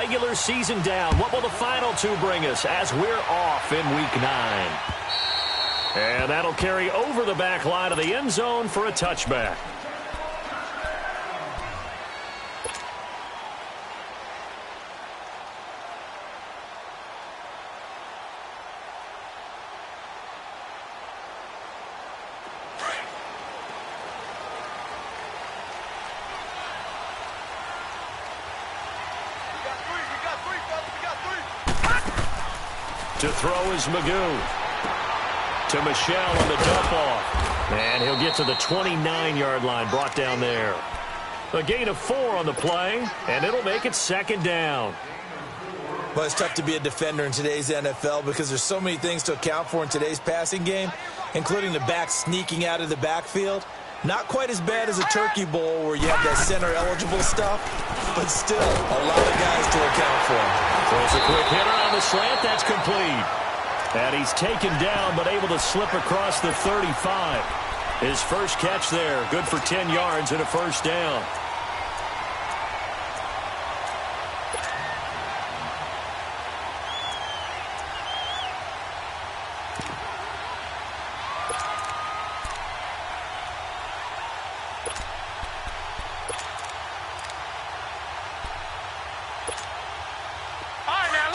regular season down. What will the final two bring us as we're off in Week 9? And that'll carry over the back line of the end zone for a touchback. To throw is Magoo. To Michelle on the dump off. And he'll get to the 29-yard line, brought down there. A gain of 4 on the play, and it'll make it second down. Well, it's tough to be a defender in today's NFL because there's so many things to account for in today's passing game, including the back sneaking out of the backfield. Not quite as bad as a turkey bowl where you have that center-eligible stuff, but still a lot of guys to account for. Throws a quick hitter on the slant. That's complete. And he's taken down but able to slip across the 35. His first catch there. Good for 10 yards and a first down.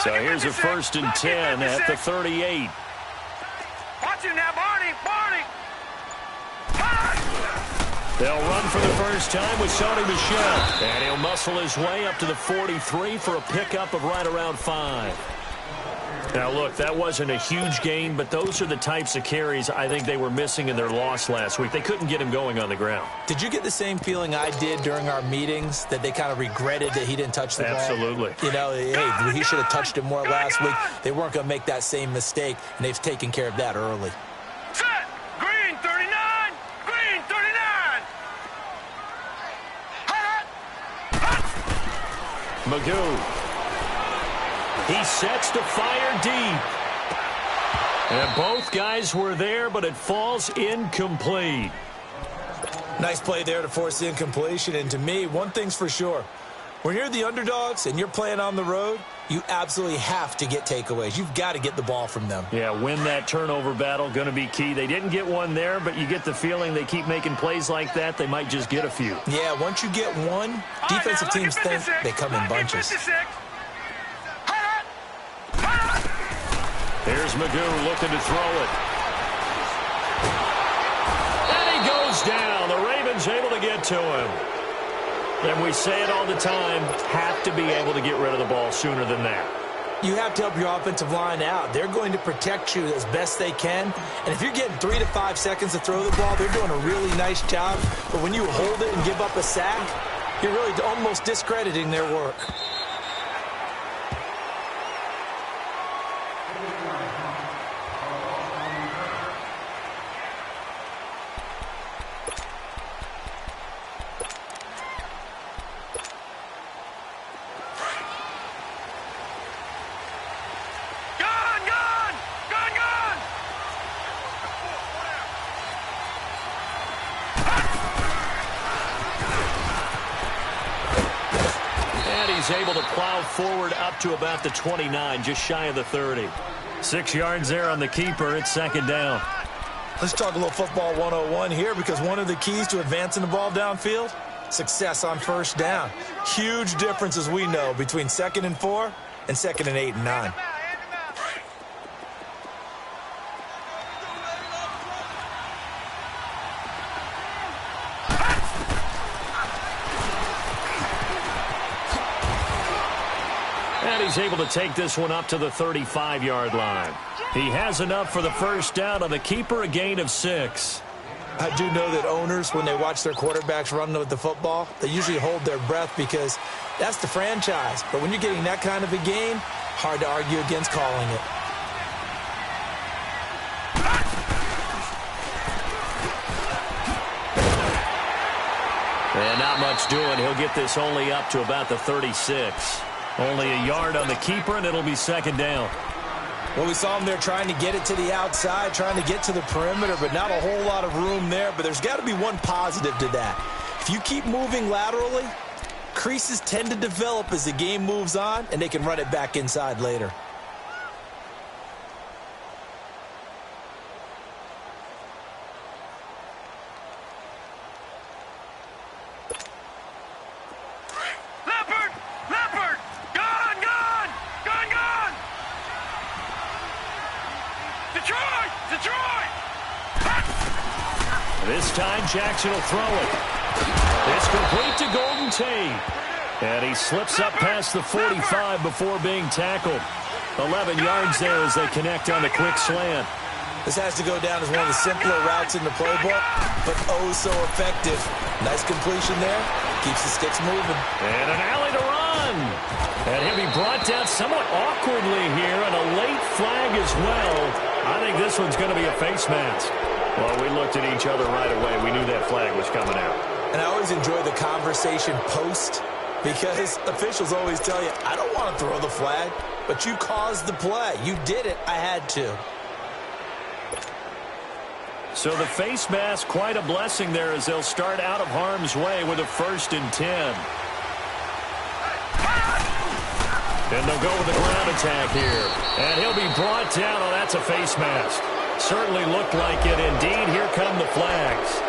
So here's a 1st and 10 at the 38. Watch him now, Barney. They'll run for the first time with Sony Michel. And he'll muscle his way up to the 43 for a pickup of right around 5. Now, look, that wasn't a huge gain, but those are the types of carries I think they were missing in their loss last week. They couldn't get him going on the ground. Did you get the same feeling I did during our meetings, that they kind of regretted that he didn't touch the ball? Absolutely. You know, hey, he should have touched it more last week. They weren't going to make that same mistake, and they've taken care of that early. Set. Green 39. Green 39. Magoo. He sets to fire deep. And both guys were there, but it falls incomplete. Nice play there to force the incompletion. And to me, one thing's for sure. When you're the underdogs and you're playing on the road, you absolutely have to get takeaways. You've got to get the ball from them. Yeah, win that turnover battle, going to be key. They didn't get one there, but you get the feeling they keep making plays like that, they might just get a few. Yeah, once you get one, defensive teams think they come in bunches. Here's Magoo looking to throw it. And he goes down. The Ravens able to get to him. And we say it all the time, have to be able to get rid of the ball sooner than that. You have to help your offensive line out. They're going to protect you as best they can. And if you're getting 3 to 5 seconds to throw the ball, they're doing a really nice job. But when you hold it and give up a sack, you're really almost discrediting their work. He's able to plow forward up to about the 29, just shy of the 30. 6 yards there on the keeper. It's second down. Let's talk a little football 101 here, because one of the keys to advancing the ball downfield, success on first down. Huge difference, as we know, between 2nd and 4 and 2nd and 8 and 9. And he's able to take this one up to the 35-yard line. He has enough for the first down on the keeper, a gain of 6. I do know that owners, when they watch their quarterbacks run with the football, they usually hold their breath because that's the franchise. But when you're getting that kind of a game, hard to argue against calling it. And not much doing. He'll get this only up to about the 36. Only a yard on the keeper, and it'll be second down. Well, we saw him there trying to get it to the outside, trying to get to the perimeter, but not a whole lot of room there. But there's got to be one positive to that. If you keep moving laterally, Creases tend to develop as the game moves on, and they can run it back inside later. This time, Jackson will throw it. It's complete to Golden Tate. And he slips up past the 45 before being tackled. 11 yards there as they connect on the quick slant. This has to go down as one of the simpler routes in the playbook, but oh so effective. Nice completion there. Keeps the sticks moving. And an alley to run. And he'll be brought down somewhat awkwardly here, and a late flag as well. I think this one's going to be a face mask. Well, we looked at each other right away. We knew that flag was coming out. And I always enjoy the conversation post, because officials always tell you, I don't want to throw the flag, but you caused the play. You did it. I had to. So the face mask, quite a blessing there as they'll start out of harm's way with a 1st and 10. And they'll go with the ground attack here. And he'll be brought down. Oh, that's a face mask. Certainly looked like it. Indeed, here come the flags.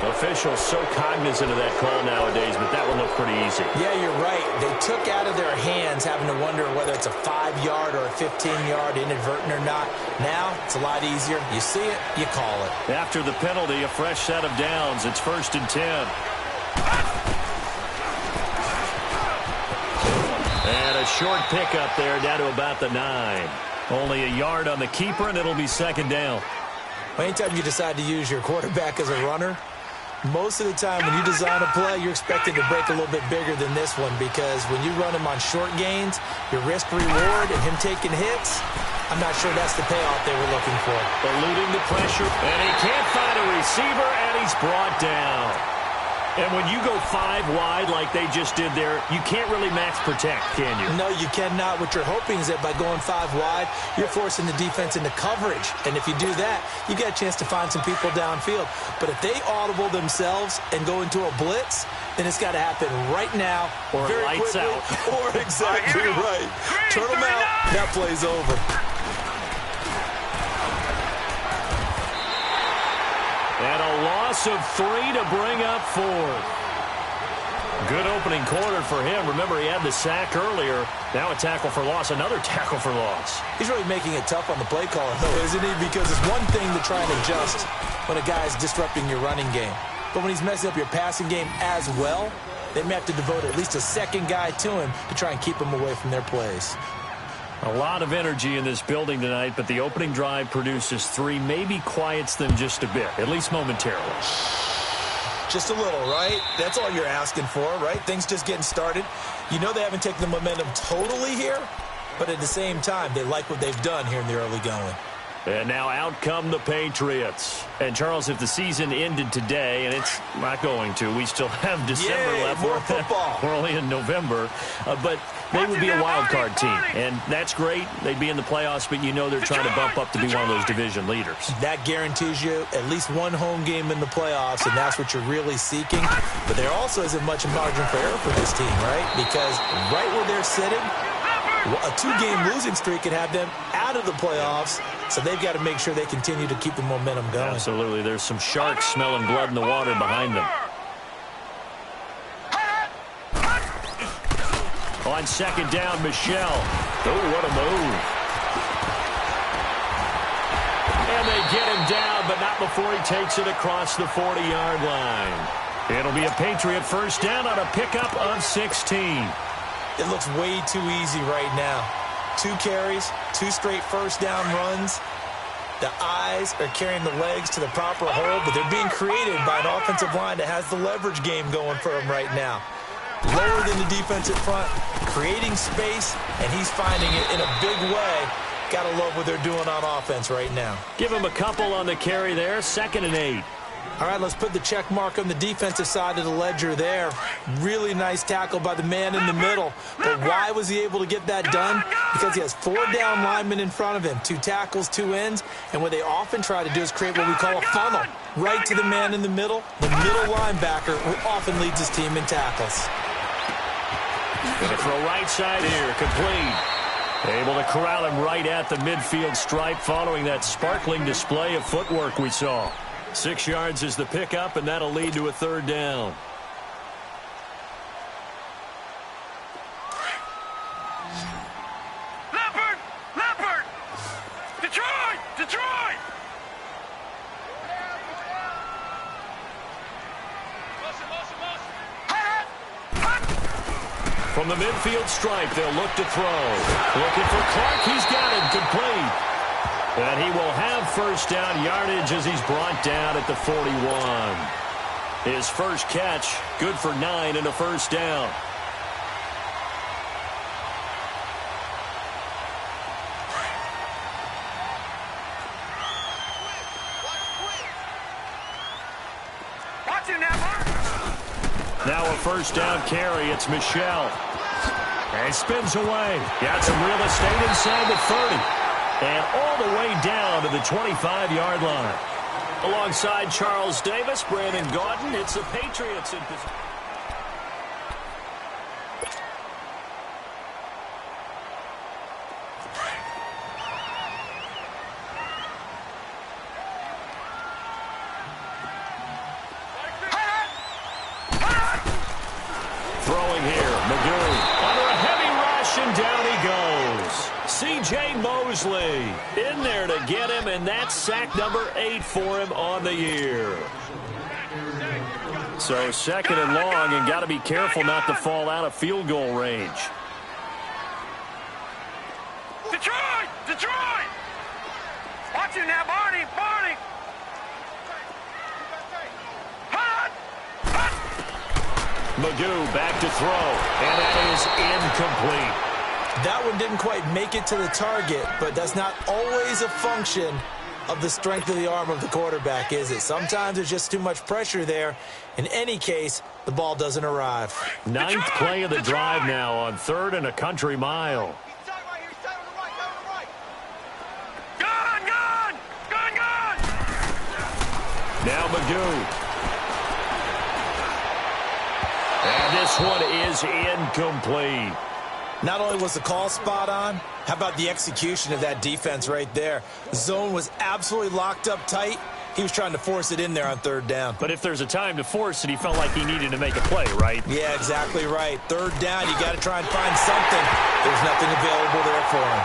Officials so cognizant of that call nowadays, but that one looked pretty easy. Yeah, you're right. They took out of their hands having to wonder whether it's a 5-yard or a 15-yard inadvertent or not. Now, it's a lot easier. You see it, you call it. After the penalty, a fresh set of downs. It's 1st and 10. And a short pickup there down to about the 9. Only a yard on the keeper, and it'll be 2nd down. Anytime you decide to use your quarterback as a runner, most of the time when you design a play, you're expected to break a little bit bigger than this one, because when you run him on short gains, your risk-reward and him taking hits, I'm not sure that's the payoff they were looking for. Eluding the pressure, and he can't find a receiver, and he's brought down. And when you go 5 wide like they just did there, you can't really max protect, can you? No, you cannot. What you're hoping is that by going 5 wide, you're forcing the defense into coverage. And if you do that, you get a chance to find some people downfield. But if they audible themselves and go into a blitz, then it's got to happen right now, or very lights quickly, out. Or exactly right. Turn them out. That play's over. And a loss of 3 to bring up 4. Good opening quarter for him. Remember, he had the sack earlier. Now a tackle for loss, another tackle for loss. He's really making it tough on the play caller, though, isn't he? Because it's one thing to try and adjust when a guy's disrupting your running game. But when he's messing up your passing game as well, they may have to devote at least a second guy to him to try and keep him away from their plays. A lot of energy in this building tonight, but the opening drive produces 3, maybe quiets them just a bit, at least momentarily. Just a little, right? That's all you're asking for, right? Things just getting started. You know they haven't taken the momentum totally here, but at the same time, they like what they've done here in the early going. And now out come the Patriots. And, Charles, if the season ended today, and it's not going to, we still have December left. More football. We're only in November. But they would be a wild card team. And that's great. They'd be in the playoffs, but you know they're trying to bump up to be one of those division leaders. That guarantees you at least one home game in the playoffs, and that's what you're really seeking. But there also isn't much margin for error for this team, right? Because right where they're sitting, a 2-game losing streak could have them out of the playoffs, so they've got to make sure they continue to keep the momentum going. Absolutely. There's some sharks smelling blood in the water behind them. On 2nd down, Michelle. Oh, what a move. And they get him down, but not before he takes it across the 40-yard line. It'll be a Patriot 1st down on a pickup of 16. It looks way too easy right now. 2 carries, 2 straight 1st down runs. The eyes are carrying the legs to the proper hole, but they're being created by an offensive line that has the leverage game going for them right now. Lower than the defensive front, creating space, and he's finding it in a big way. Gotta love what they're doing on offense right now. Give him a couple on the carry there, 2nd and 8. All right, let's put the check mark on the defensive side of the ledger there. Really nice tackle by the man in the middle. But why was he able to get that done? Because he has 4 down linemen in front of him, 2 tackles, 2 ends. And what they often try to do is create what we call a funnel. Right to the man in the middle. The middle linebacker who often leads his team in tackles. Gonna throw right side here, complete. Able to corral him right at the midfield stripe following that sparkling display of footwork we saw. 6 yards is the pickup, and that'll lead to a third down. Leopard! Detroit! From the midfield stripe, they'll look to throw. Looking for Clark. He's got it complete. And he will have first down yardage as he's brought down at the 41. His first catch, good for 9 and a first down. Now a first down carry. It's Michel. And he spins away. Got some real estate inside the 30. And all the way down to the 25-yard line. Alongside Charles Davis, Brandon Gaudin, it's the Patriots in position. Throwing here, Magoo. Under a heavy rush, and down he goes. C.J. Mosley in there to get him, and that's sack number 8 for him on the year. So second and long, and got to be careful not to fall out of field goal range. Detroit! Watch him now, Barney! Magoo back to throw, and that is incomplete. That one didn't quite make it to the target, but that's not always a function of the strength of the arm of the quarterback, is it? Sometimes there's just too much pressure there. In any case, the ball doesn't arrive. 9th play of the drive now on 3rd and a country mile. Gun! Now Magoo. And this one is incomplete. Not only was the call spot on, how about the execution of that defense right there? The zone was absolutely locked up tight. He was trying to force it in there on 3rd down. But if there's a time to force it, he felt like he needed to make a play, right? Yeah, exactly right. 3rd down, you got to try and find something. There's nothing available there for him.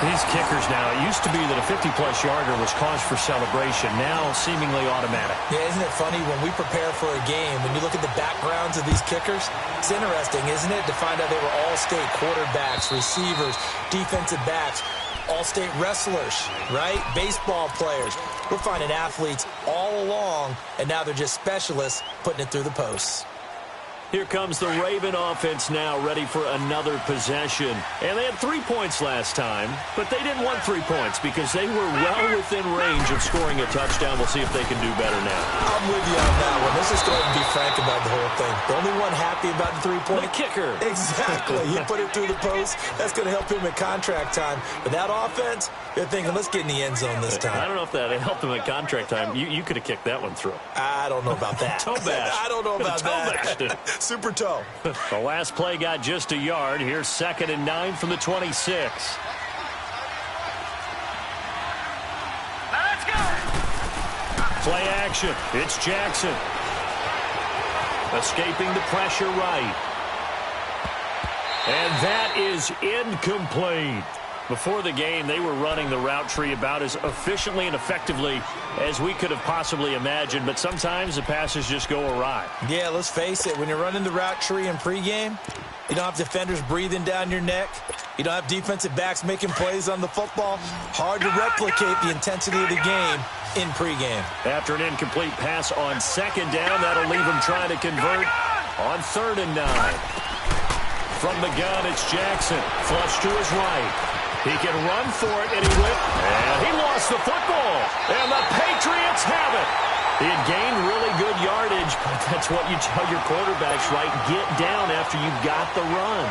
These kickers now, it used to be that a 50-plus yarder was cause for celebration. Now, seemingly automatic. Yeah, isn't it funny when we prepare for a game, when you look at the backgrounds of these kickers, it's interesting, isn't it, to find out they were all-state quarterbacks, receivers, defensive backs, all-state wrestlers, right? Baseball players. We're finding athletes all along, and now they're just specialists putting it through the posts. Here comes the Raven offense now, ready for another possession. And they had 3 points last time, but they didn't want 3 points because they were well within range of scoring a touchdown. We'll see if they can do better now. I'm with you on that one. Let's just go ahead and be frank about the whole thing. The only one happy about the 3-point? The kicker. Exactly. He put it through the post. That's going to help him at contract time. But that offense, they're thinking, let's get in the end zone this time. I don't know if that helped him at contract time. You could have kicked that one through. I don't know about that. Toe bash. I don't know about that. Toe Super toe. The last play got just a yard. Here's 2nd and 9 from the 26. Let's go! Play action. It's Jackson. Escaping the pressure right. And that is incomplete. Before the game, they were running the route tree about as efficiently and effectively as we could have possibly imagined, but sometimes the passes just go awry. Yeah, let's face it. When you're running the route tree in pregame, you don't have defenders breathing down your neck. You don't have defensive backs making plays on the football. Hard to replicate the intensity of the game in pregame. After an incomplete pass on 2nd down, that'll leave him trying to convert on 3rd and 9. From the gun, it's Jackson. Flush to his right. He can run for it, and he went, and he lost the football. And the Patriots have it. He had gained really good yardage, but that's what you tell your quarterbacks, right? Get down after you've got the run.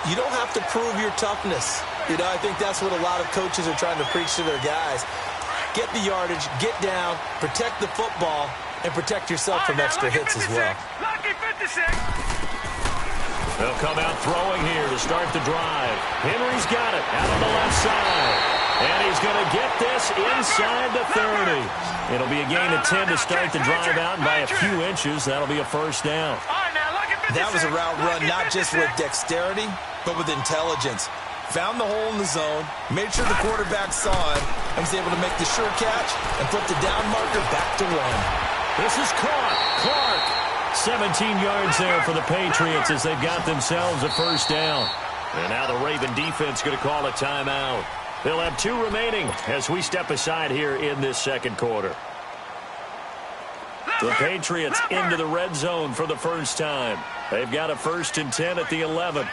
You don't have to prove your toughness. You know, I think that's what a lot of coaches are trying to preach to their guys. Get the yardage, get down, protect the football, and protect yourself from extra hits as well. Lucky 56. They'll come out throwing here to start the drive. Henry's got it out on the left side. And he's going to get this inside the 30. It'll be a gain of 10 to start the drive out, and by a few inches, that'll be a first down. That was a route run not just with dexterity, but with intelligence. Found the hole in the zone, made sure the quarterback saw it, and was able to make the sure catch and put the down marker back to 1. This is caught. Clark. 17 yards there for the Patriots as they've got themselves a first down. And now the Raven defense going to call a timeout. They'll have 2 remaining as we step aside here in this second quarter. The Patriots into the red zone for the first time. They've got a 1st and 10 at the 11.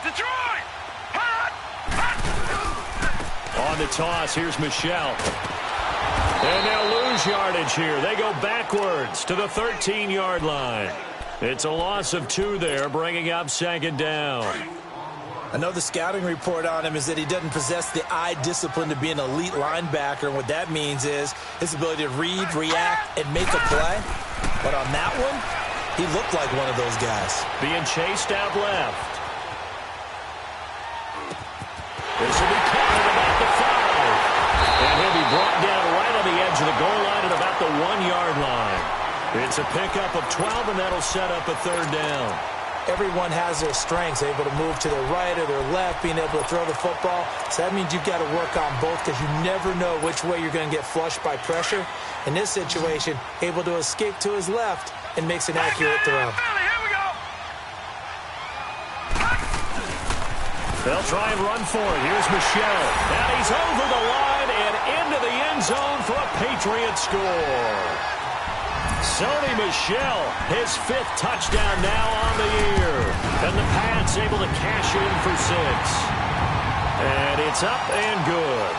Detroit! On the toss, here's Michelle. And they'll lose yardage here. They go backwards to the 13-yard line. It's a loss of 2 there, bringing up 2nd down. I know the scouting report on him is that he doesn't possess the eye discipline to be an elite linebacker. And what that means is his ability to read, react, and make a play. But on that one, he looked like one of those guys. Being chased out left. This will be caught at about the 5. And he'll be brought down right on the edge of the goal line at about the 1-yard line. It's a pickup of 12, and that'll set up a 3rd down. Everyone has their strengths, able to move to their right or their left, being able to throw the football. So that means you've got to work on both because you never know which way you're going to get flushed by pressure. In this situation, able to escape to his left and makes an accurate throw. They'll try and run for it. Here's Michelle. And he's over the line and into the end zone for a Patriot score. Sony Michel, his 5th touchdown now on the year. And the Pats able to cash in for 6. And it's up and good.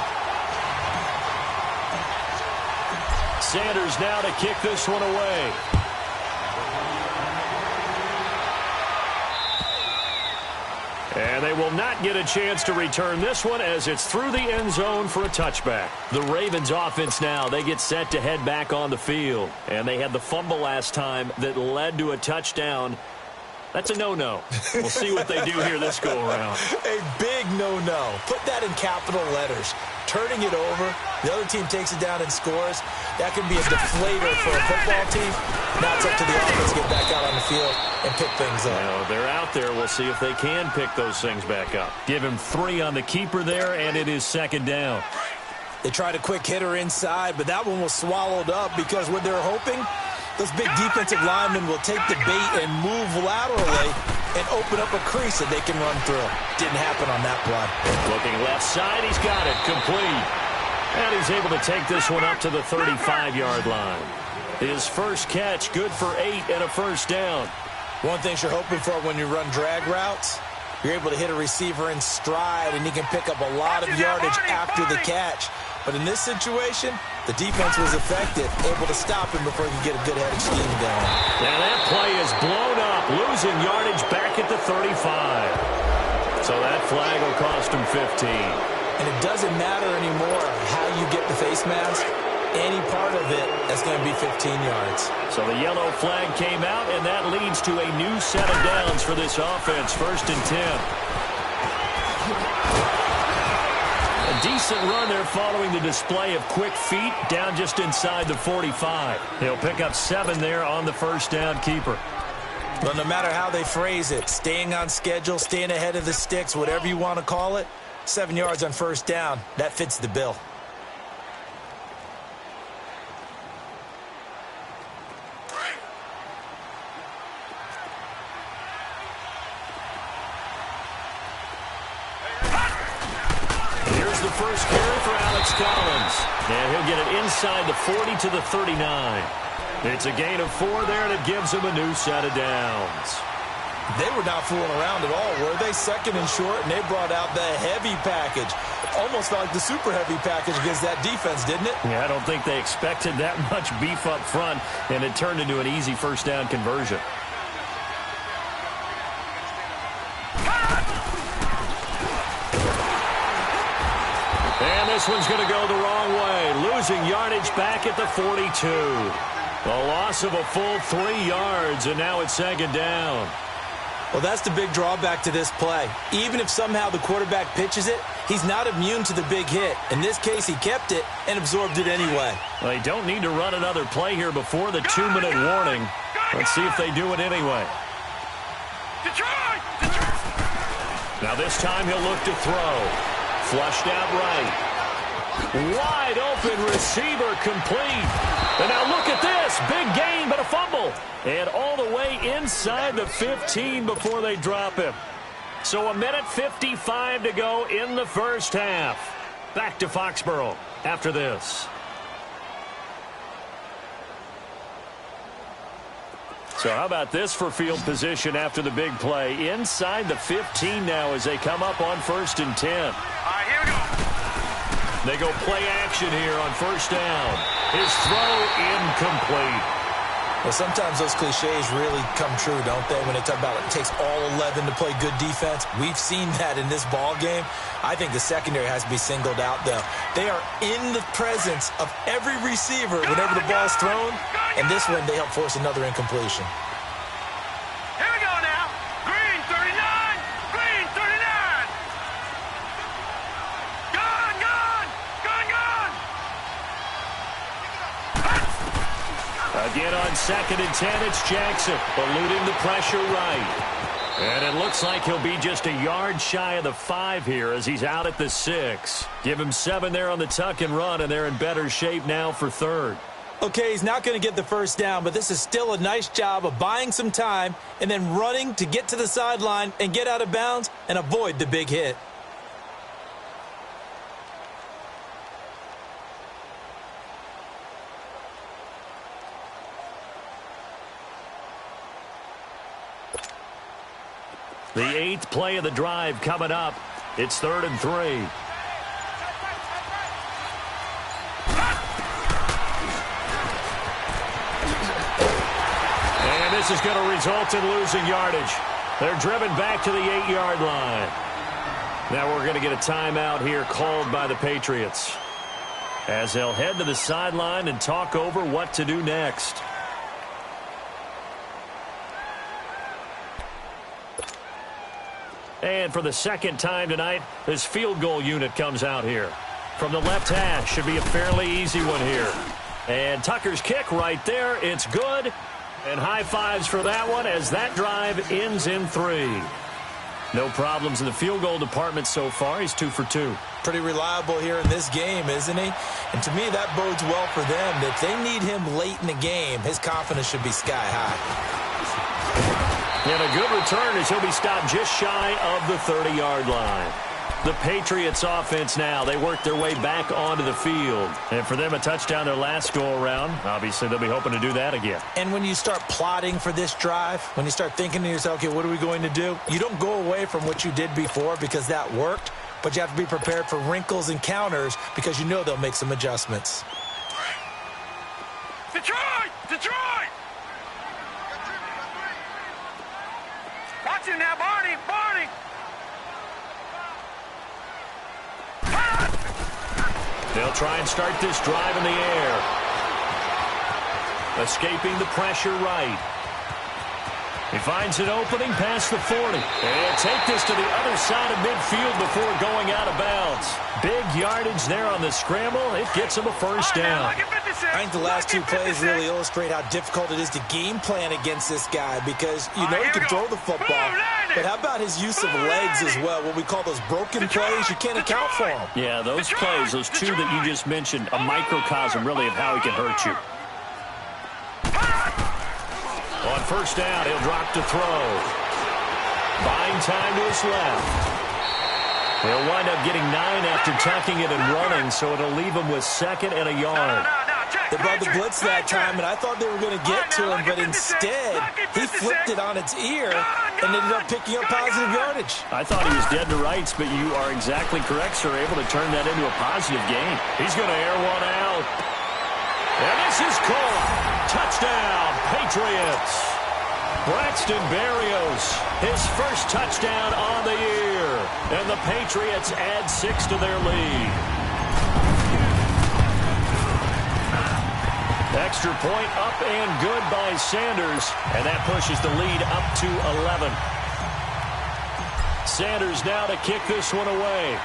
Sanders now to kick this one away. And they will not get a chance to return this one as it's through the end zone for a touchback. The Ravens offense now, they get set to head back on the field. And they had the fumble last time that led to a touchdown. That's a no-no. We'll see what they do here this go-around. A big no-no. Put that in capital letters. Turning it over, the other team takes it down and scores. That can be a deflator for a football team. Now it's up to the offense to get back out on the field and pick things up. Well, they're out there. We'll see if they can pick those things back up. Give him 3 on the keeper there, and it is 2nd down. They tried a quick hitter inside, but that one was swallowed up because what they're hoping, those big defensive linemen will take the bait and move laterally and open up a crease that they can run through. Didn't happen on that play. Looking left side, he's got it complete. And he's able to take this one up to the 35-yard line. His first catch, good for 8 and a first down. One thing you're hoping for when you run drag routes, you're able to hit a receiver in stride, and he can pick up a lot of yardage after the catch. But in this situation, the defense was effective, able to stop him before he could get a good-headed scheme going. Now that play is blown up, losing yardage back at the 35. So that flag will cost him 15. And it doesn't matter anymore how you get the face mask. Any part of it is going to be 15 yards. So the yellow flag came out, and that leads to a new set of downs for this offense. 1st and 10. A decent run there following the display of quick feet down just inside the 45. He'll pick up 7 there on the first down keeper. But no matter how they phrase it, staying on schedule, staying ahead of the sticks, whatever you want to call it, 7 yards on first down, that fits the bill. Here's the first carry for Alex Collins. And he'll get it inside the 40 to the 39. It's a gain of 4 there, and it gives him a new set of downs. They were not fooling around at all, were they? 2nd and short, and they brought out the heavy package. Almost felt like the super heavy package against that defense, didn't it? Yeah, I don't think they expected that much beef up front, and it turned into an easy first down conversion. And this one's going to go the wrong way, losing yardage back at the 42. A loss of a full 3 yards, and now it's second down. Well, that's the big drawback to this play. Even if somehow the quarterback pitches it, he's not immune to the big hit. In this case, he kept it and absorbed it anyway. They don't need to run another play here before the 2-minute warning. Let's see if they do it anyway. Now this time he'll look to throw. Flushed out right. Wide open receiver complete. And now look at this. Big gain, but a fumble. And all the way inside the 15 before they drop him. So 1:55 to go in the first half. Back to Foxborough after this. So how about this for field position after the big play? Inside the 15 now as they come up on 1st and 10. All right, here we go. They go play action here on 1st down. His throw incomplete. Well, sometimes those cliches really come true, don't they? When they talk about it takes all 11 to play good defense. We've seen that in this ball game. I think the secondary has to be singled out, though. They are in the presence of every receiver whenever the ball's thrown. And this one, they help force another incompletion. Here we go now. Green 39. Green 39. Gone, gone. Gone, gone. Again on 2nd and 10, it's Jackson eluding the pressure right. And it looks like he'll be just a yard shy of the 5 here as he's out at the 6. Give him 7 there on the tuck and run, and they're in better shape now for 3rd. Okay, he's not going to get the first down, but this is still a nice job of buying some time and then running to get to the sideline and get out of bounds and avoid the big hit. The 8th play of the drive coming up. It's 3rd and 3. And this is going to result in losing yardage. They're driven back to the 8-yard line. Now we're going to get a timeout here called by the Patriots, as they'll head to the sideline and talk over what to do next. And for the 2nd time tonight, this field goal unit comes out here. From the left hash, should be a fairly easy one here. And Tucker's kick right there, it's good. And high fives for that one as that drive ends in 3. No problems in the field goal department so far. He's 2 for 2. Pretty reliable here in this game, isn't he? And to me, that bodes well for them. If they need him late in the game, his confidence should be sky high. And a good return as he'll be stopped just shy of the 30-yard line. The Patriots offense now, they work their way back onto the field. And for them, a touchdown their last go-around. Obviously, they'll be hoping to do that again. And when you start plotting for this drive, when you start thinking to yourself, okay, what are we going to do? You don't go away from what you did before because that worked, but you have to be prepared for wrinkles and counters because you know they'll make some adjustments. Detroit! Detroit! Watch him now, Barney! Barney! They'll try and start this drive in the air. Escaping the pressure right. He finds an opening past the 40. And take this to the other side of midfield before going out of bounds. Big yardage there on the scramble. It gets him a first down. I think the last 2 plays really illustrate how difficult it is to game plan against this guy because you know he can throw the football. But how about his use of legs as well? What we call those broken plays, you can't account for them. Yeah, those plays, those 2 that you just mentioned, a microcosm really of how he can hurt you. On first down, he'll drop to throw. Buying time to his left. He'll wind up getting 9 after tucking it and running, so it'll leave him with 2nd and a yard. They brought the blitz that time, and I thought they were going to get to him, but instead, he flipped it on its ear and ended up picking up positive yardage. I thought he was dead to rights, but you are exactly correct, sir, able to turn that into a positive gain. He's going to air one out. And this is caught. Touchdown, Patriots. Braxton Berrios, his first touchdown on the year. And the Patriots add 6 to their lead. Extra point up and good by Sanders, and that pushes the lead up to 11. Sanders now to kick this one away.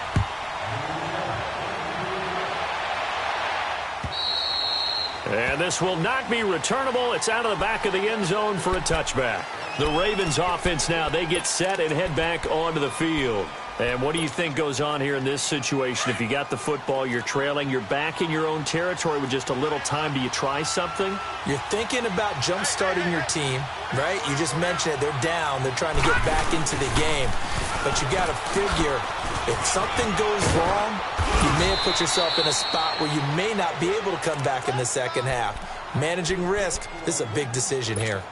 And this will not be returnable. It's out of the back of the end zone for a touchback. The Ravens offense now, they get set and head back onto the field. And what do you think goes on here in this situation? If you got the football, you're trailing, you're back in your own territory with just a little time. Do you try something? You're thinking about jump-starting your team, right? You just mentioned it. They're down. They're trying to get back into the game. But you got to figure, if something goes wrong, you may have put yourself in a spot where you may not be able to come back in the second half. Managing risk, this is a big decision here.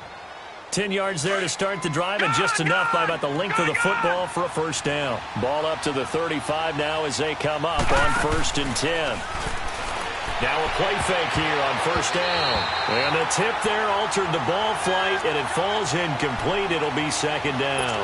10 yards there to start the drive, and just enough by about the length of the football for a first down. Ball up to the 35 now as they come up on 1st and 10. Now a play fake here on first down. And the tip there altered the ball flight, and it falls incomplete. It'll be second down.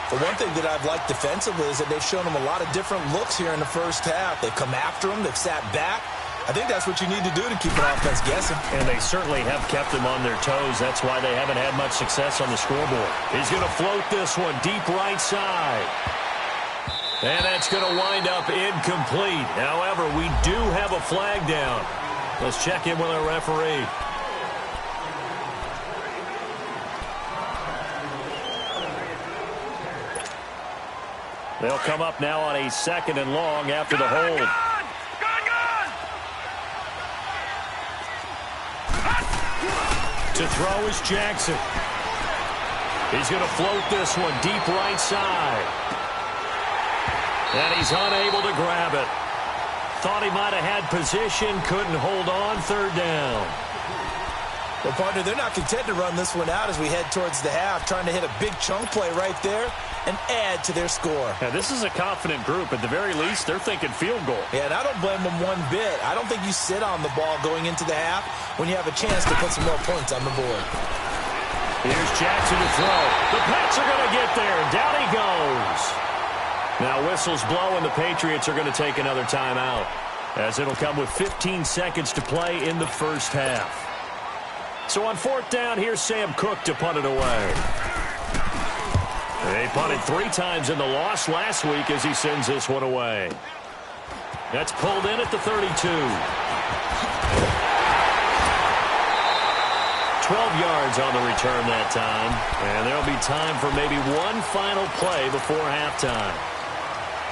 The one thing that I've liked defensively is that they've shown them a lot of different looks here in the first half. They've come after them. They've sat back. I think that's what you need to do to keep an offense guessing. And they certainly have kept them on their toes. That's why they haven't had much success on the scoreboard. He's going to float this one deep right side. And that's going to wind up incomplete. However, we do have a flag down. Let's check in with our referee. They'll come up now on a 2nd and long after the hold. To throw is Jackson. He's going to float this one deep right side. And he's unable to grab it. Thought he might have had position, couldn't hold on, 3rd down. Well, partner, they're not content to run this one out as we head towards the half, trying to hit a big chunk play right there and add to their score. Now, this is a confident group. At the very least, they're thinking field goal. Yeah, and I don't blame them one bit. I don't think you sit on the ball going into the half when you have a chance to put some more points on the board. Here's Jackson to throw. The Pats are going to get there. Down he goes. Now whistles blow, and the Patriots are going to take another timeout, as it'll come with 15 seconds to play in the first half. So on 4th down, here's Sam Cook to punt it away. They punted 3 times in the loss last week as he sends this one away. That's pulled in at the 32. 12 yards on the return that time. And there'll be time for maybe one final play before halftime.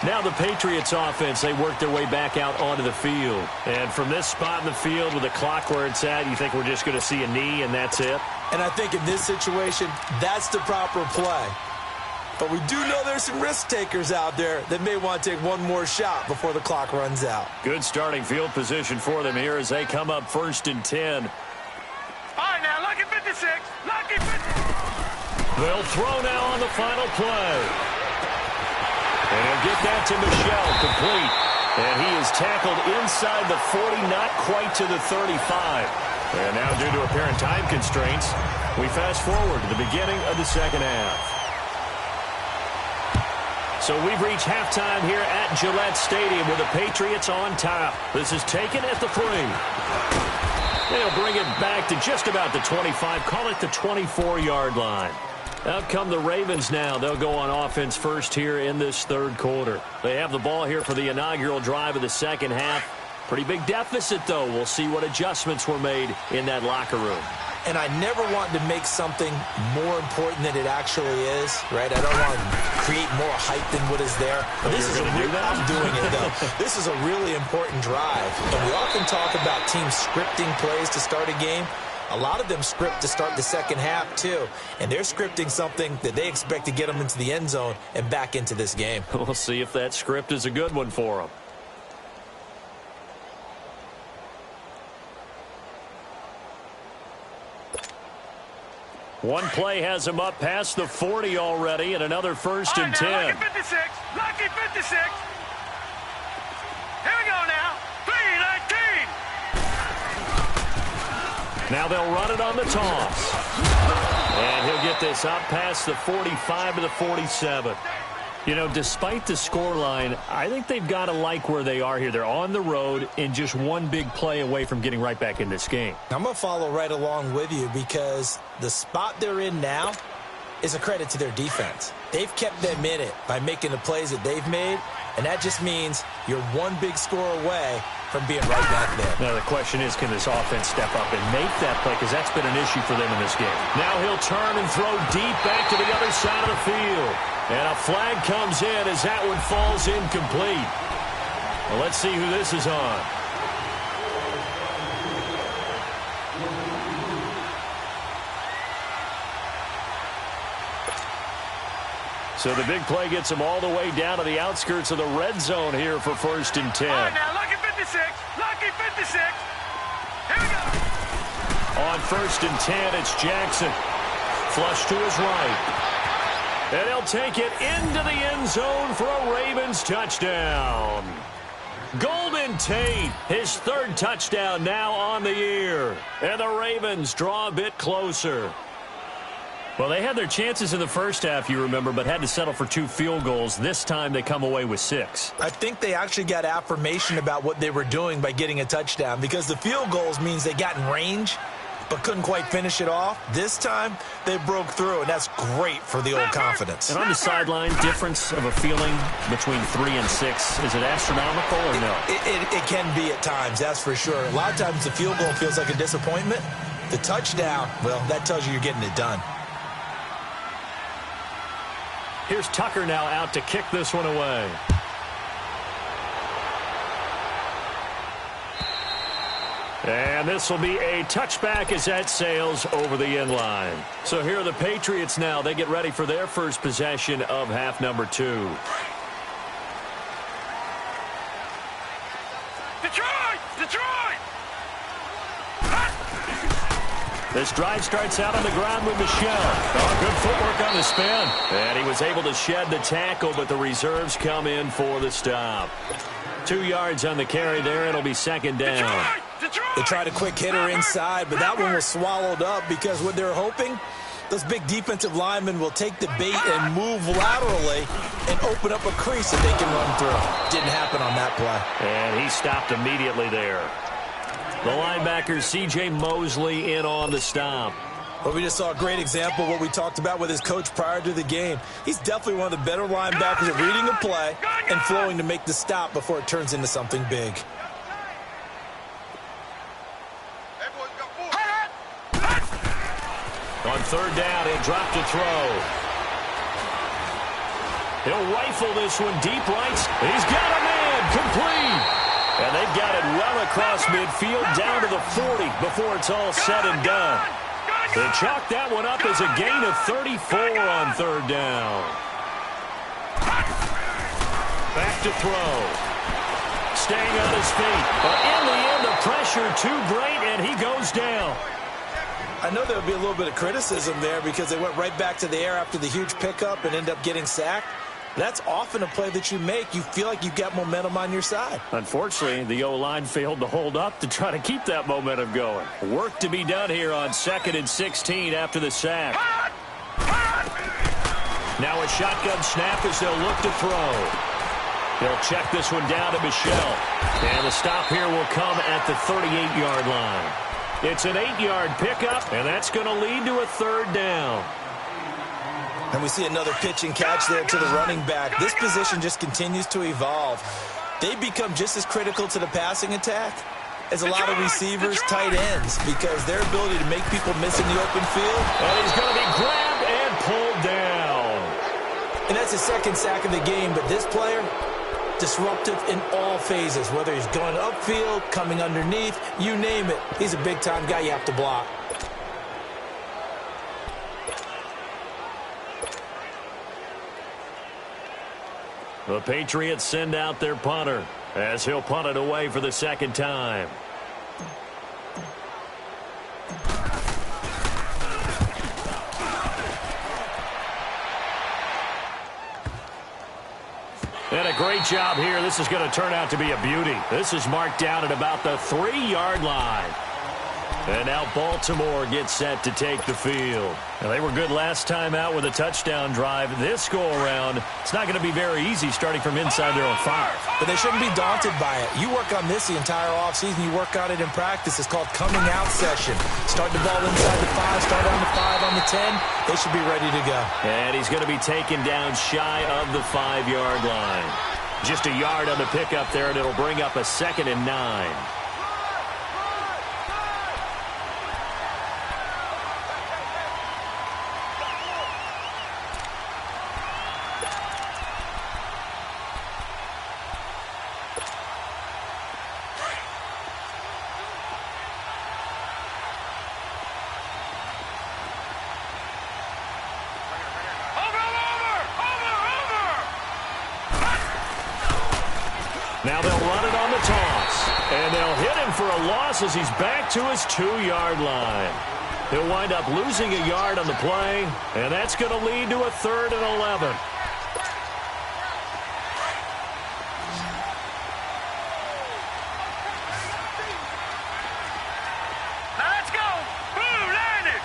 Now the Patriots offense, they work their way back out onto the field. And from this spot in the field with the clock where it's at, you think we're just going to see a knee and that's it? And I think in this situation, that's the proper play. But we do know there's some risk takers out there that may want to take one more shot before the clock runs out. Good starting field position for them here as they come up 1st and 10. All right, now, lucky 56. Lucky 50. They'll throw now on the final play. And he'll get that to Michel, complete. And he is tackled inside the 40, not quite to the 35. And now, due to apparent time constraints, we fast forward to the beginning of the second half. So we've reached halftime here at Gillette Stadium with the Patriots on top. This is taken at the 3. They'll bring it back to just about the 25, call it the 24-yard line. Out come the Ravens now. They'll go on offense first here in this 3rd quarter. They have the ball here for the inaugural drive of the second half. Pretty big deficit, though. We'll see what adjustments were made in that locker room. And I never want to make something more important than it actually is, right? I don't want to create more hype than what is there. But this is I'm doing it, though. This is a really important drive. And we often talk about teams scripting plays to start a game. A lot of them script to start the second half, too. And they're scripting something that they expect to get them into the end zone and back into this game. We'll see if that script is a good one for them. One play has him up past the 40 already, and another 1st and 10. Lucky 56. Lucky 56. Here we go now. 3-19. Now they'll run it on the toss. And he'll get this up past the 45 to the 47. You know, despite the scoreline, I think they've got to like where they are here. They're on the road and just one big play away from getting right back in this game. I'm going to follow right along with you because the spot they're in now is a credit to their defense. They've kept them in it by making the plays that they've made, and that just means you're one big score away from being right back there. Now, the question is, can this offense step up and make that play? Because that's been an issue for them in this game. Now he'll turn and throw deep back to the other side of the field. And a flag comes in as that one falls incomplete. Well, let's see who this is on. So the big play gets him all the way down to the outskirts of the red zone here for 1st and 10. All right, now, lucky 56. Lucky 56. Here we go. On 1st and 10, it's Jackson. Flush to his right. And he'll take it into the end zone for a Ravens touchdown. Golden Tate, his 3rd touchdown now on the year. And the Ravens draw a bit closer. Well, they had their chances in the first half, you remember, but had to settle for 2 field goals. This time they come away with 6. I think they actually got affirmation about what they were doing by getting a touchdown because the field goals means they got in range but couldn't quite finish it off. This time, they broke through, and that's great for the old confidence. And on the sideline, difference of a feeling between 3 and 6, is it astronomical or no? It can be at times, that's for sure. A lot of times the field goal feels like a disappointment. The touchdown, well, that tells you you're getting it done. Here's Tucker now out to kick this one away. And this will be a touchback as that sails over the end line. So here are the Patriots now. They get ready for their first possession of half number 2. Detroit! Detroit! This drive starts out on the ground with Michelle. Oh, good footwork on the spin. And he was able to shed the tackle, but the reserves come in for the stop. 2 yards on the carry there. It'll be 2nd down. Detroit! Detroit! They tried a quick hitter inside, but that one was swallowed up because what they're hoping, those big defensive linemen will take the bait and move laterally and open up a crease that they can run through. Didn't happen on that play. And he stopped immediately there. The linebacker, C.J. Mosley, in on the stop. Well, we just saw a great example of what we talked about with his coach prior to the game. He's definitely one of the better linebackers at reading a play and flowing to make the stop before it turns into something big. On 3rd down, he'll drop to throw. He'll rifle this one deep right. He's got a man complete. And they've got it well across midfield down to the 40 before it's all said and done. They chalk that one up as a gain of 34 on 3rd down. Back to throw. Staying on his feet. But in the end, the pressure too great, and he goes down. I know there'll be a little bit of criticism there because they went right back to the air after the huge pickup and end up getting sacked. That's often a play that you make. You feel like you've got momentum on your side. Unfortunately, the O-line failed to hold up to try to keep that momentum going. Work to be done here on 2nd and 16 after the sack. Now a shotgun snap as they'll look to throw. They'll check this one down to Michelle. And the stop here will come at the 38-yard line. It's an 8-yard pickup, and that's going to lead to a 3rd down. And we see another pitch and catch there to the running back. This position just continues to evolve. They become just as critical to the passing attack as a lot of receivers, tight ends, because their ability to make people miss in the open field. And he's going to be grabbed and pulled down. And that's his 2nd sack of the game, but this player, disruptive in all phases, whether he's going upfield, coming underneath, you name it. He's a big-time guy you have to block. The Patriots send out their punter as he'll punt it away for the 2nd time. And a great job here. This is going to turn out to be a beauty. This is marked down at about the 3-yard line. And now Baltimore gets set to take the field. Now, they were good last time out with a touchdown drive. This go-around, it's not going to be very easy starting from inside their own 5. But they shouldn't be daunted by it. You work on this the entire offseason. You work on it in practice. It's called coming out session. Start the ball inside the 5, start on the 5, on the 10. They should be ready to go. And he's going to be taken down shy of the 5-yard line. Just a yard on the pickup there, and it'll bring up a 2nd and 9. Now they'll run it on the toss. And they'll hit him for a loss as he's back to his 2-yard line. He'll wind up losing a yard on the play, and that's going to lead to a 3rd and 11. Let's go. Boom, landed.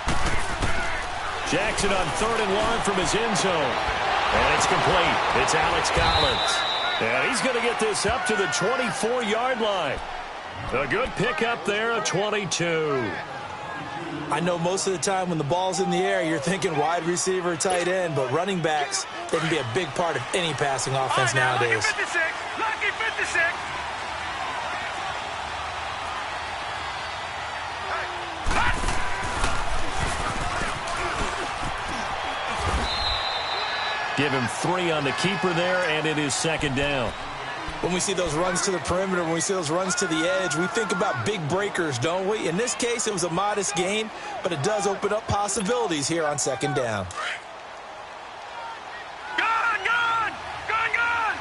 Jackson on 3rd and 1 from his end zone. And it's complete. It's Alex Collins. And he's going to get this up to the 24-yard line. A good pickup there, a 22. I know most of the time when the ball's in the air, you're thinking wide receiver, tight end, but running backs, they can be a big part of any passing offense nowadays. Lucky 56. Lucky 56. Give him 3 on the keeper there, and it is 2nd down. When we see those runs to the perimeter, when we see those runs to the edge, we think about big breakers, don't we? In this case, it was a modest gain, but it does open up possibilities here on 2nd down. Gone, gone, gone, gone.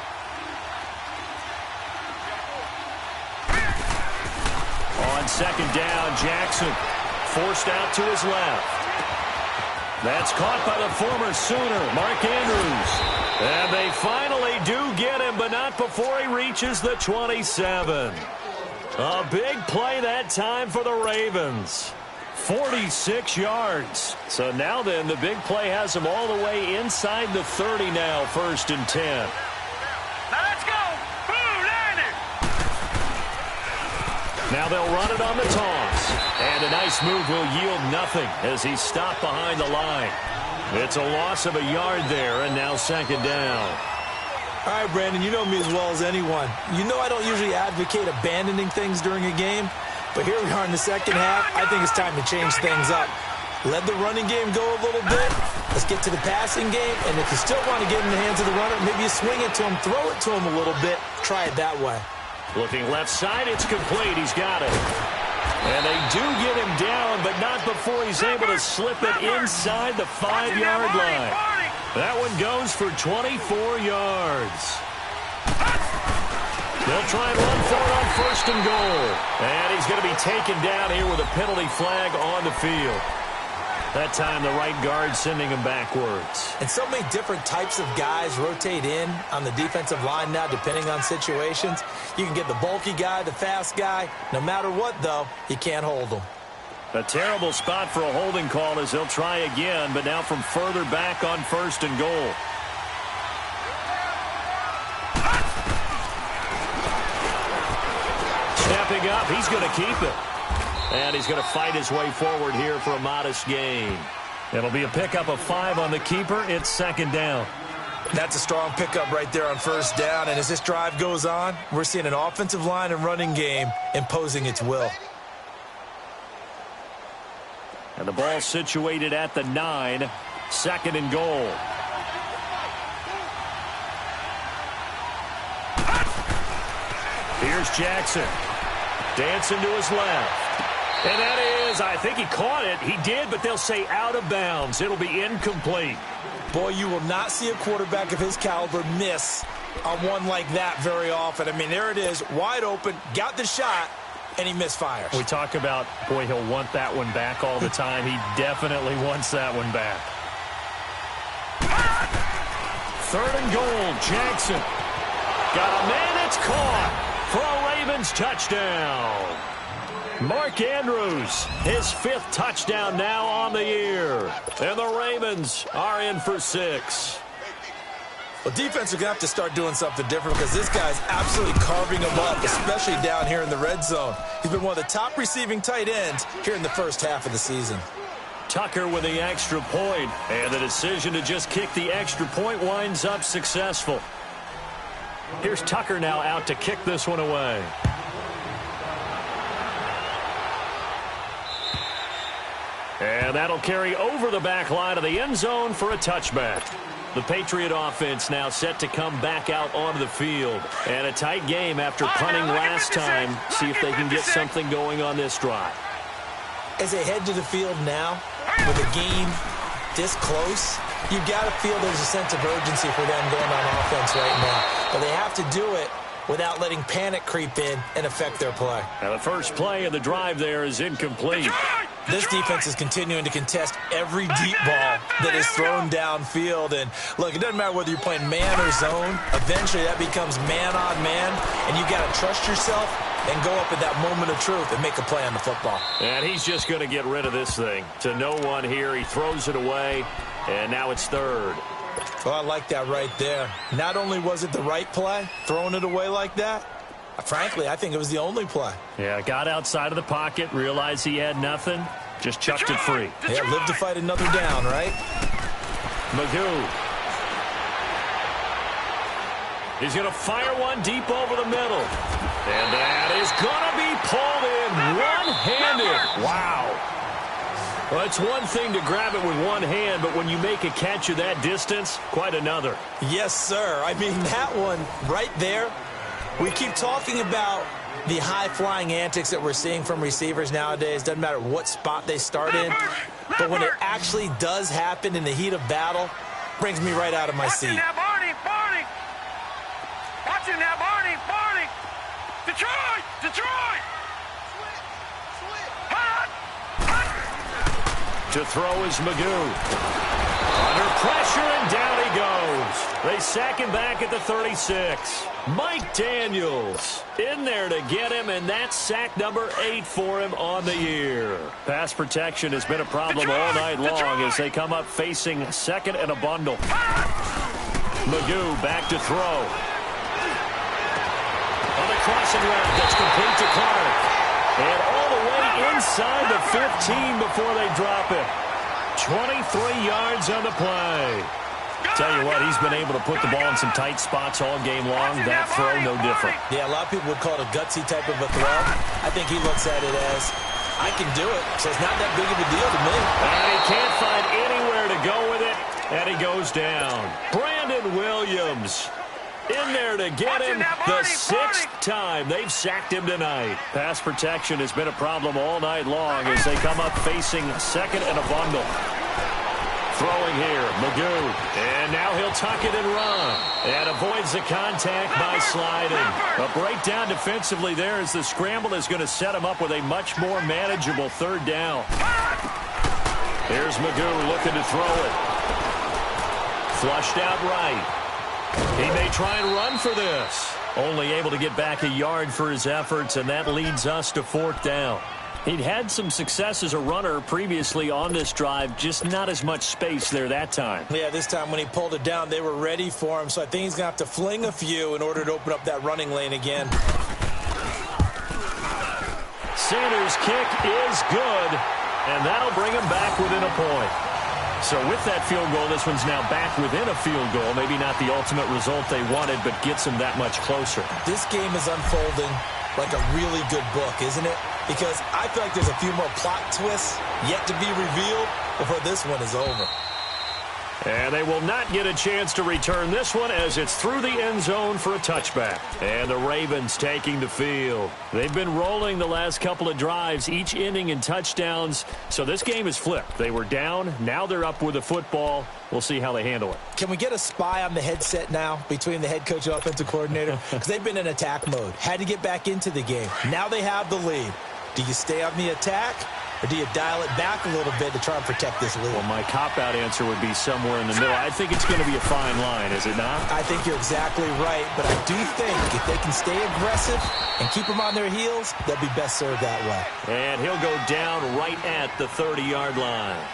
On 2nd down, Jackson forced out to his left. That's caught by the former Sooner, Mark Andrews. And they finally do get him, but not before he reaches the 27. A big play that time for the Ravens. 46 yards. So now then, the big play has him all the way inside the 30 now, 1st and 10. Now let's go. Boom, landed. Now they'll run it on the toss. And a nice move will yield nothing as he's stopped behind the line. It's a loss of a yard there, and now 2nd down. All right, Brandon, you know me as well as anyone. You know I don't usually advocate abandoning things during a game, but here we are in the 2nd half. I think it's time to change things up. Let the running game go a little bit. Let's get to the passing game, and if you still want to get in the hands of the runner, maybe you swing it to him, throw it to him a little bit. Try it that way. Looking left side, it's complete. He's got it. And they do get him down, but not before he's able to slip it inside the 5-yard line. That one goes for 24 yards. They'll try and run for it on 1st and goal. And he's going to be taken down here with a penalty flag on the field. That time, the right guard sending him backwards. And so many different types of guys rotate in on the defensive line now, depending on situations. You can get the bulky guy, the fast guy. No matter what, though, you can't hold them. A terrible spot for a holding call as they'll try again, but now from further back on 1st and goal. Stepping up, he's going to keep it. And he's going to fight his way forward here for a modest gain. It'll be a pickup of 5 on the keeper. It's 2nd down. That's a strong pickup right there on 1st down. And as this drive goes on, we're seeing an offensive line and running game imposing its will. And the ball situated at the 9. 2nd and goal. Here's Jackson. Dancing to his left. And that is, I think he caught it. He did, but they'll say out of bounds. It'll be incomplete. Boy, you will not see a quarterback of his caliber miss on one like that very often. I mean, there it is, wide open, got the shot, and he misfires. We talk about, boy, he'll want that one back all the time. He definitely wants that one back. 3rd and goal, Jackson. Got a man that's caught for a Ravens touchdown. Mark Andrews, his 5th touchdown now on the year. And the Ravens are in for 6. Well, defense are going to have to start doing something different because this guy's absolutely carving them up, especially down here in the red zone. He's been one of the top receiving tight ends here in the first half of the season. Tucker with the extra point, and the decision to just kick the extra point winds up successful. Here's Tucker now out to kick this one away. And that'll carry over the back line of the end zone for a touchback. The Patriot offense now set to come back out onto the field. And a tight game after punting last time. See if they can get something going on this drive. As they head to the field now, with a game this close, you've got to feel there's a sense of urgency for them going on offense right now. But they have to do it without letting panic creep in and affect their play. Now the first play of the drive there is incomplete. This defense is continuing to contest every deep ball that is thrown downfield. And, look, it doesn't matter whether you're playing man or zone. Eventually that becomes man on man, and you've got to trust yourself and go up at that moment of truth and make a play on the football. And he's just going to get rid of this thing. To no one here, he throws it away, and now it's 3rd. Well, I like that right there. Not only was it the right play, throwing it away like that, frankly, I think it was the only play. Yeah, got outside of the pocket, realized he had nothing, just chucked it free. Yeah, live to fight another down, right? Magoo. He's going to fire one deep over the middle. And that is going to be pulled in one-handed. Wow. Well, it's one thing to grab it with one hand, but when you make a catch of that distance, quite another. Yes, sir. I mean, that one right there, we keep talking about the high-flying antics that we're seeing from receivers nowadays. Doesn't matter what spot they start in. But when it actually does happen in the heat of battle, brings me right out of my seat. Watch him now, Barney. Watch him now, Barney. Detroit. To throw is Magoo. Under pressure, and down he goes. They sack him back at the 36. Mike Daniels in there to get him, and that's sack number 8 for him on the year. Pass protection has been a problem all night long as they come up facing 2nd and a bundle. Magoo back to throw. On the crossing route, that's complete to Clark. And all the way inside the 15 before they drop it. 23 yards on the play. Tell you what, he's been able to put the ball in some tight spots all game long. That throw, no different. Yeah, a lot of people would call it a gutsy type of a throw. I think he looks at it as, I can do it, so it's not that big of a deal to me. And he can't find anywhere to go with it, and he goes down. Brandon Williams in there to get him the 6th time they've sacked him tonight. Pass protection has been a problem all night long as they come up facing 2nd and a bundle. Throwing here, Magoo. And now he'll tuck it and run. And avoids the contact by sliding. A breakdown defensively there as the scramble is going to set him up with a much more manageable 3rd down. Here's Magoo looking to throw it. Flushed out right. He may try and run for this. Only able to get back a yard for his efforts, and that leads us to 4th down. He'd had some success as a runner previously on this drive, just not as much space there that time. Yeah, this time when he pulled it down, they were ready for him, so I think he's going to have to fling a few in order to open up that running lane again. Sanders' kick is good, and that'll bring him back within a point. So with that field goal, this one's now back within a field goal. Maybe not the ultimate result they wanted, but gets them that much closer. This game is unfolding like a really good book, isn't it? Because I feel like there's a few more plot twists yet to be revealed before this one is over. And they will not get a chance to return this one as it's through the end zone for a touchback. And the Ravens taking the field. They've been rolling the last couple of drives, each inning in touchdowns. So this game is flipped. They were down. Now they're up with the football. We'll see how they handle it. Can we get a spy on the headset now between the head coach and offensive coordinator? Because they've been in attack mode. Had to get back into the game. Now they have the lead. Do you stay on the attack or do you dial it back a little bit to try and protect this lead? Well, my cop-out answer would be somewhere in the middle. I think it's going to be a fine line, is it not? I think you're exactly right, but I do think if they can stay aggressive and keep them on their heels, they'll be best served that way. And he'll go down right at the 30-yard line.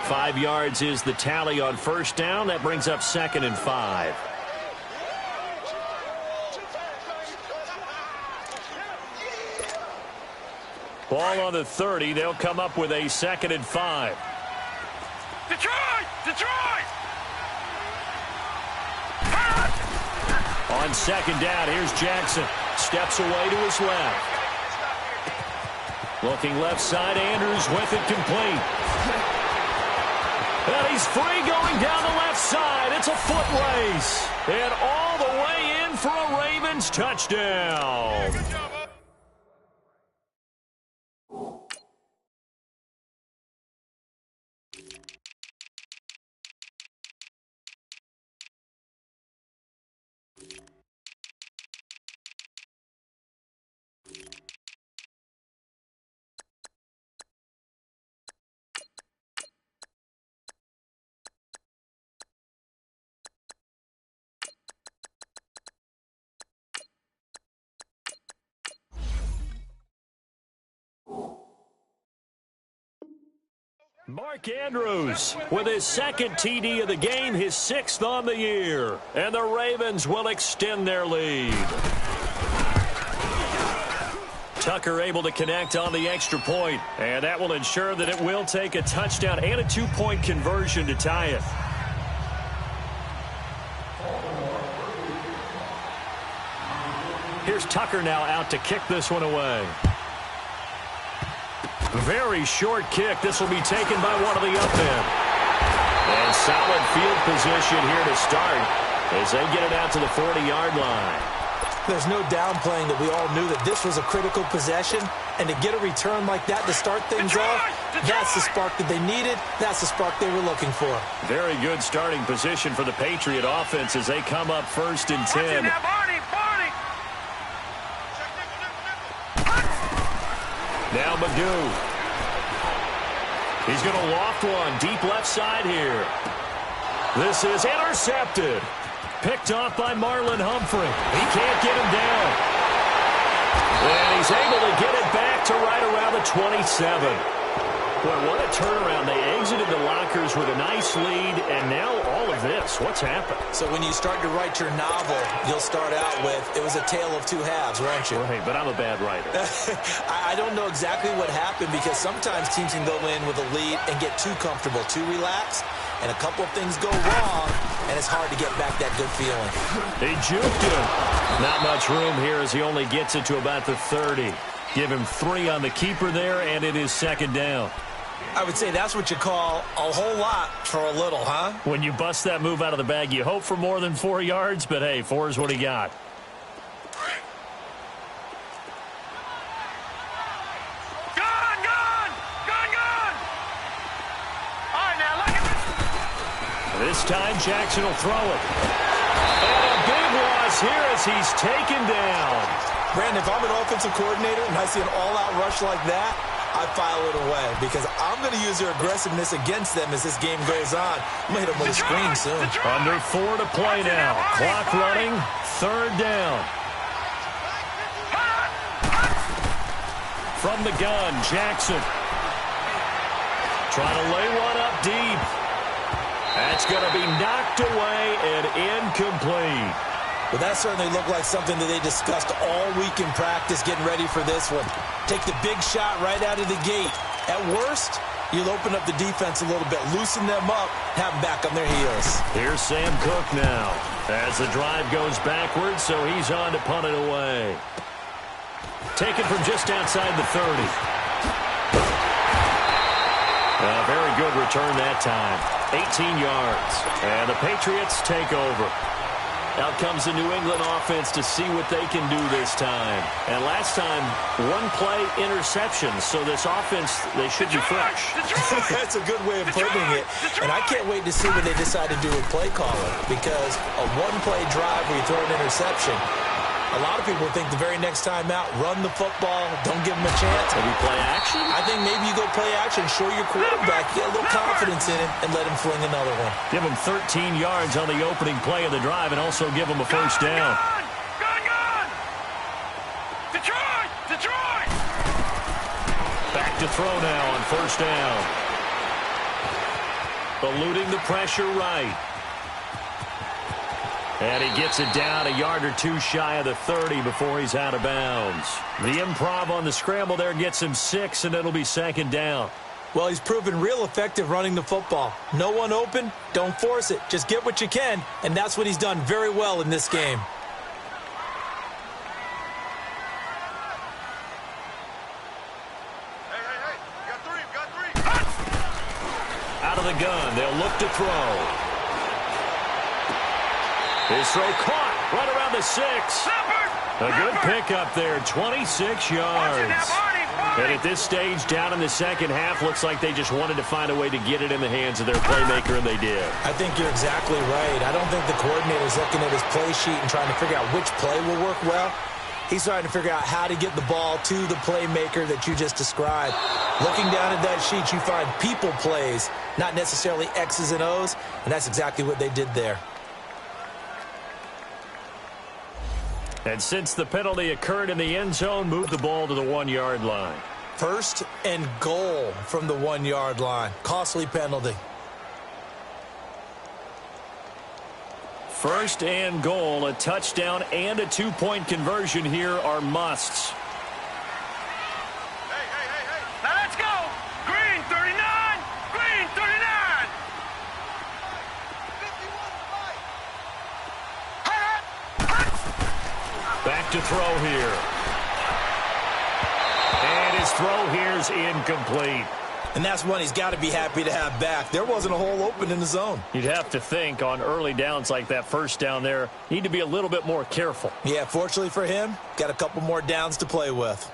5 yards is the tally on first down. That brings up 2nd and 5. Ball on the 30. They'll come up with a 2nd and 5. Detroit! Detroit! On 2nd down, here's Jackson. Steps away to his left. Looking left side, Andrews with it complete. And he's free going down the left side. It's a foot race. And all the way in for a Ravens touchdown. Mark Andrews with his 2nd TD of the game, his 6th on the year. And the Ravens will extend their lead. Tucker able to connect on the extra point, and that will ensure that it will take a touchdown and a 2-point conversion to tie it. Here's Tucker now out to kick this one away. Very short kick. This will be taken by one of the up men. And solid field position here to start as they get it out to the 40-yard line. There's no downplaying that we all knew that this was a critical possession, and to get a return like that to start things off, that's the spark that they needed. That's the spark they were looking for. Very good starting position for the Patriot offense as they come up 1st and 10. Now Magoo. He's going to loft one deep left side here. This is intercepted. Picked off by Marlon Humphrey. He can't get him down. And he's able to get it back to right around the 27. Boy, what a turnaround. They exited the lockers with a nice lead, and now all of this. What's happened? So when you start to write your novel, you'll start out with, it was a tale of 2 halves, won't you? Right, but I'm a bad writer. I don't know exactly what happened, because sometimes teams can go in with a lead and get too comfortable, too relaxed, and a couple of things go wrong, and it's hard to get back that good feeling. They juked him. Not much room here as he only gets it to about the 30. Give him 3 on the keeper there, and it is 2nd down. I would say that's what you call a whole lot for a little, huh? When you bust that move out of the bag, you hope for more than 4 yards, but hey, 4 is what he got. Gone! All right, now look at this. This time, Jackson will throw it. And a big loss here as he's taken down. Brandon, if I'm an offensive coordinator and I see an all-out rush like that, I file it away because I'm going to use their aggressiveness against them as this game goes on. I'm going to hit them with a screen soon. Under 4 to play now. Clock running. 3rd down. From the gun, Jackson. Trying to lay one up deep. That's going to be knocked away and incomplete. Well, that certainly looked like something that they discussed all week in practice getting ready for this one. Take the big shot right out of the gate. At worst, you'll open up the defense a little bit, loosen them up, have them back on their heels. Here's Sam Cook now as the drive goes backwards, so he's on to punt it away. Taken from just outside the 30. A very good return that time. 18 yards. And the Patriots take over. Out comes the New England offense to see what they can do this time. And last time, 1-play interception. So this offense, they should be fresh. That's a good way of putting it. And I can't wait to see what they decide to do with play calling. Because a 1-play drive where you throw an interception, A lot of people think the very next time out, run the football, don't give him a chance. Maybe play action? I think maybe you go play action, show your quarterback, get a little confidence in him, and let him fling another one. Give him 13 yards on the opening play of the drive and also give him a first down. Gone! Detroit! Detroit! Back to throw now on first down. Eluding the pressure right. And he gets it down a yard or two shy of the 30 before he's out of bounds. The improv on the scramble there gets him 6, and it'll be second down. Well, he's proven real effective running the football. No one open, don't force it. Just get what you can, and that's what he's done very well in this game. Hey, you got three. Out of the gun, they'll look to throw. His throw caught right around the 6. A good pickup there, 26 yards. And at this stage, down in the second half, looks like they just wanted to find a way to get it in the hands of their playmaker, and they did. I think you're exactly right. I don't think the coordinator's looking at his play sheet and trying to figure out which play will work well. He's trying to figure out how to get the ball to the playmaker that you just described. Looking down at that sheet, you find people plays, not necessarily X's and O's, and that's exactly what they did there. And since the penalty occurred in the end zone, move the ball to the 1-yard line. First and goal from the 1-yard line. Costly penalty. First and goal, a touchdown and a 2-point conversion here are musts. Hey. Now let's go. Green 39. Green 39. 51. Back to throw here. And his throw here's incomplete. And that's one he's got to be happy to have back. There wasn't a hole open in the zone. You'd have to think on early downs like that first down there, need to be a little bit more careful. Yeah, fortunately for him, got a couple more downs to play with.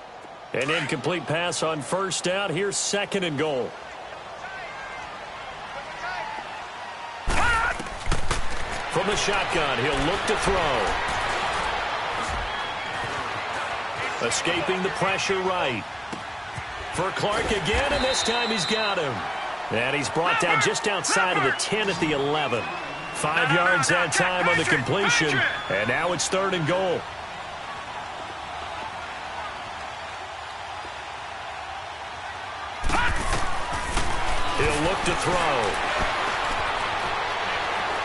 An incomplete pass on first down. Here's second and goal. From the shotgun, he'll look to throw. Escaping the pressure right. For Clark again, and this time he's got him. And he's brought down just outside of the 10 at the 11. 5 yards that time on the completion. And now it's third and goal. He'll look to throw.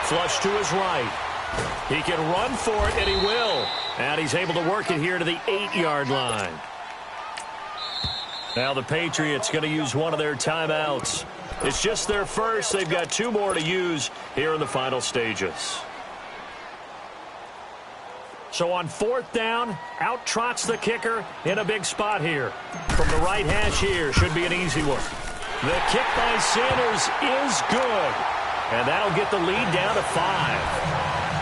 Flush to his right. He can run for it, and he will. And he's able to work it here to the 8-yard line. Now the Patriots going to use one of their timeouts. It's just their first. They've got 2 more to use here in the final stages. So on fourth down, out trots the kicker in a big spot here. From the right hash here, should be an easy one. The kick by Sanders is good. And that'll get the lead down to 5.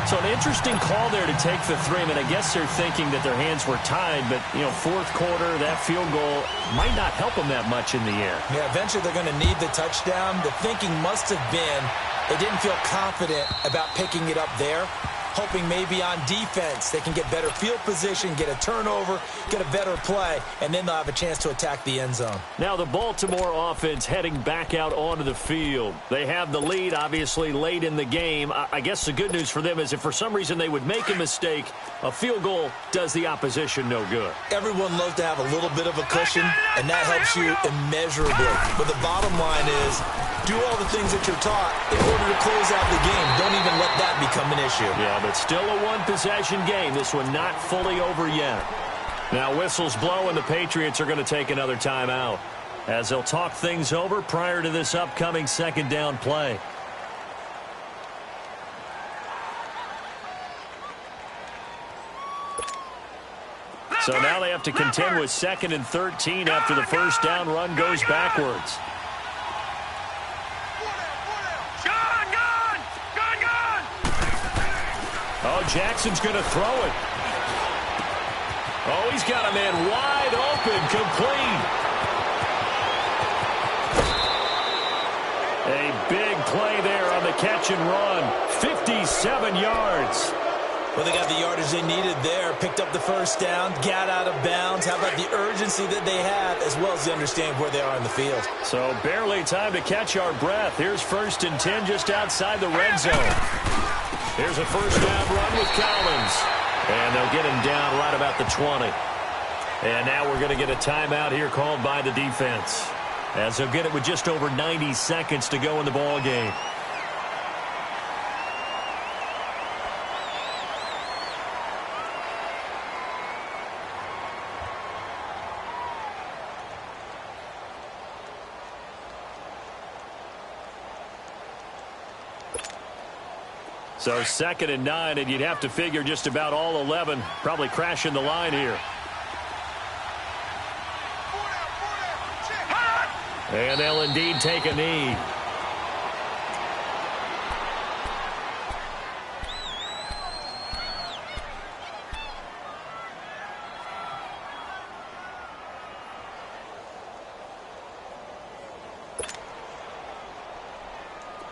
So an interesting call there to take the 3. I mean, I guess they're thinking that their hands were tied, but, you know, fourth quarter, that field goal might not help them that much in the end. Yeah, eventually they're going to need the touchdown. The thinking must have been they didn't feel confident about picking it up there, hoping maybe on defense they can get better field position, get a turnover, get a better play, and then they'll have a chance to attack the end zone. Now the Baltimore offense heading back out onto the field. They have the lead, obviously, late in the game. I guess the good news for them is if for some reason they would make a mistake, a field goal does the opposition no good. Everyone loves to have a little bit of a cushion, and that helps you immeasurably. But the bottom line is, do all the things that you're taught in order to close out the game. Don't even let that become an issue. Yeah, but still a one-possession game. This one not fully over yet. Now whistles blow, and the Patriots are going to take another timeout as they'll talk things over prior to this upcoming second down play. So now they have to contend with 2nd and 13 after the first down run goes backwards. Oh, Jackson's going to throw it. Oh, he's got a man wide open, complete. A big play there on the catch and run. 57 yards. Well, they got the yardage they needed there, picked up the first down, got out of bounds. How about the urgency that they have, as well as the understanding where they are in the field? So barely time to catch our breath. Here's 1st and 10 just outside the red zone. Here's a first down run with Collins. And they'll get him down right about the 20. And now we're going to get a timeout here called by the defense, as they'll get it with just over 90 seconds to go in the ball game. So 2nd and 9, and you'd have to figure just about all 11 probably crashing the line here. And they'll indeed take a knee.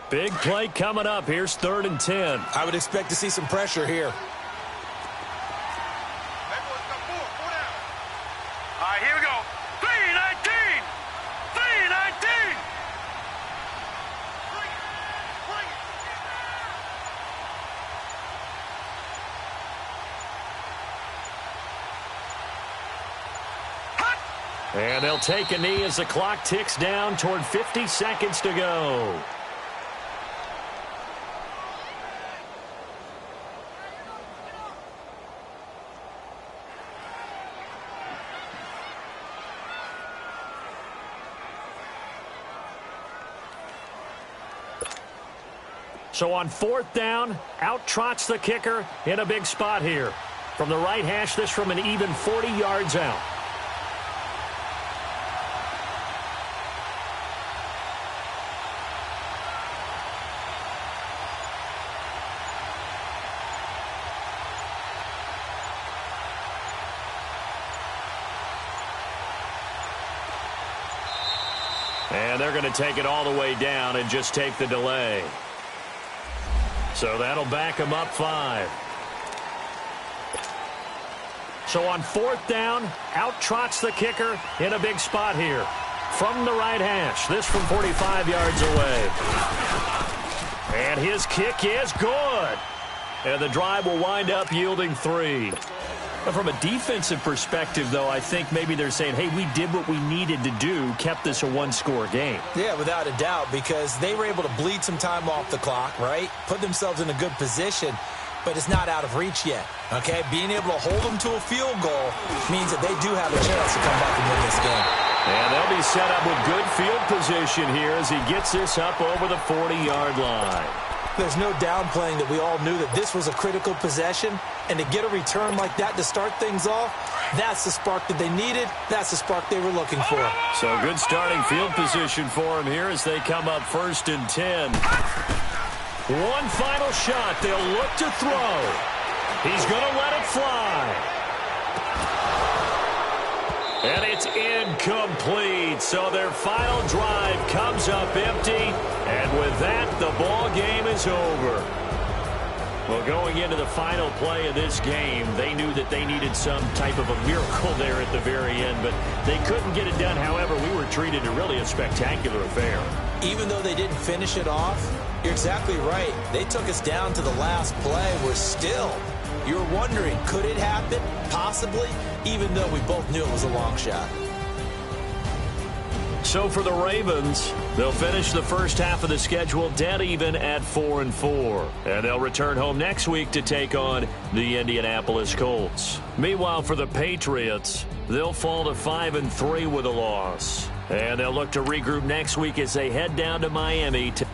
Big play coming up. Here's 3rd and 10. I would expect to see some pressure here. All right, here we go. 3-19. 3-19. And they'll take a knee as the clock ticks down toward 50 seconds to go. So on 4th down, out trots the kicker in a big spot here. From the right hash, this from an even 40 yards out. And they're going to take it all the way down and just take the delay. So that'll back him up 5. So on 4th down, out trots the kicker in a big spot here. From the right hash, this from 45 yards away. And his kick is good. And the drive will wind up yielding 3. But from a defensive perspective, though, I think maybe they're saying, hey, we did what we needed to do, kept this a one-score game. Yeah, without a doubt, because they were able to bleed some time off the clock, right? Put themselves in a good position, but it's not out of reach yet, okay? Being able to hold them to a field goal means that they do have a chance to come back and win this game. And they'll be set up with good field position here as he gets this up over the 40-yard line. There's no downplaying that we all knew that this was a critical possession, and to get a return like that to start things off, that's the spark that they needed. That's the spark they were looking for. So good starting field position for him here as they come up 1st and 10. One final shot. They'll look to throw. He's going to let it fly. And it's incomplete. So their final drive comes up empty. And with that, the ball game is over. Well, going into the final play of this game, they knew that they needed some type of a miracle there at the very end, but they couldn't get it done. However, we were treated to really a spectacular affair. Even though they didn't finish it off, you're exactly right. They took us down to the last play. We're still, you're wondering, could it happen? Possibly, even though we both knew it was a long shot. So for the Ravens, they'll finish the first half of the schedule dead even at 4-4. And they'll return home next week to take on the Indianapolis Colts. Meanwhile, for the Patriots, they'll fall to 5-3 with a loss. And they'll look to regroup next week as they head down to Miami to